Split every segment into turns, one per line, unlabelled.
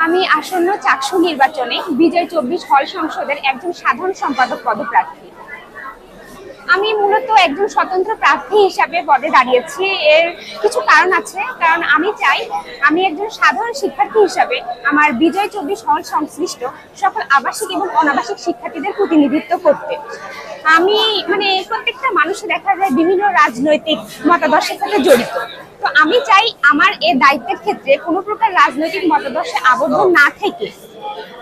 আমি আসন্ন চাকসু নির্বাচনে বিজয় ২৪ হল সংসদের একজন সাধারণ সম্পাদক পদপ্রার্থী। আমি মূলত একজন স্বতন্ত্র প্রার্থী হিসাবে পদে দাঁড়িয়েছি। এর কিছু কারণ আছে, কারণ আমি চাই আমি একজন সাধারণ শিক্ষার্থী হিসাবে আমার বিজয় ২৪ হল সংশ্লিষ্ট সকল আবাসিক এবং অনাবাসিক শিক্ষার্থীদের প্রতিনিধিত্ব করতে। আমি প্রত্যেকটা মানুষে দেখা যায় বিভিন্ন রাজনৈতিক মতাদর্শের সাথে জড়িত। তো আমি চাই আমার এই দায়িত্বের ক্ষেত্রে কোনো প্রকার রাজনৈতিক মতাদর্শে আবদ্ধ না থেকে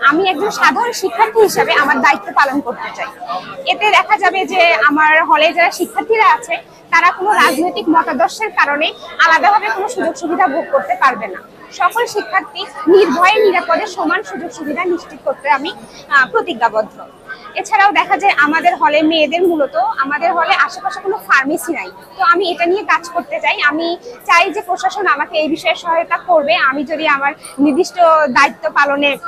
আমি একজন সাধারণ শিক্ষার্থী হিসাবে আমার দায়িত্ব পালন করতে চাই। এতে দেখা যাবে যে আমার হলে যারা শিক্ষার্থীরা আছে তারা কোনো রাজনৈতিক মতাদর্শের কারণে আলাদাভাবে কোনো সুযোগ সুবিধা ভোগ করতে পারবে না। সকল শিক্ষার্থী নির্ভয়ে নিরাপদে সমান সুযোগ সুবিধা নিশ্চিত করতে আমি প্রতিজ্ঞাবদ্ধ। এছাড়াও দেখা যায় আমাদের হলে মেয়েদের মূলত আমাদের হলে আশেপাশে কোনো ফার্মেসি নাই। তো আমি এটা নিয়ে কাজ করতে চাই। আমি চাই যে প্রশাসন আমাকে এই বিষয়ে সহায়তা করবে। আমি যদি আমার নির্দিষ্ট দায়িত্ব পালনের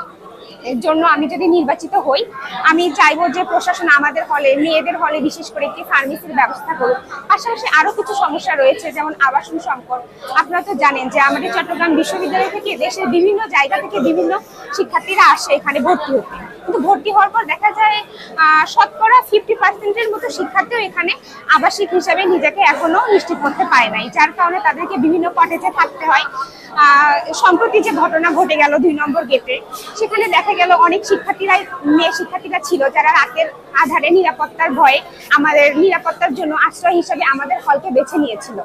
এর জন্য আমি যদি নির্বাচিত হই, আমি চাইবো যে প্রশাসন আমাদের হলে মেয়েদের হলে বিশেষ করে একটি ফার্মেসির ব্যবস্থা করুক। পাশাপাশি আরো কিছু সমস্যা রয়েছে, যেমন আবাসন সংকট। আপনারা তো জানেন যে আমাদের চট্টগ্রাম বিশ্ববিদ্যালয় থেকে দেশের বিভিন্ন জায়গা থেকে বিভিন্ন শিক্ষার্থীরা আসে এখানে ভর্তি হতে, কিন্তু ভর্তি হওয়ার পর দেখা যায় শতকরা 50% মতো শিক্ষার্থীও এখানে আবাসিক হিসাবে নিজেকে এখনো নিশ্চিত করতে পারে নাই, যার কারণে তাদেরকে বিভিন্ন কটেজে থাকতে হয়। সম্প্রতি যে ঘটনা ঘটে গেল ২ নম্বর গেটে, সেখানে দেখা গেল অনেক মেয়ে শিক্ষার্থীরা ছিল যারা রাতের আধারে নিরাপত্তার ভয়ে আমাদের নিরাপত্তার জন্য আশ্রয় হিসাবে আমাদের হলকে বেছে নিয়েছিল।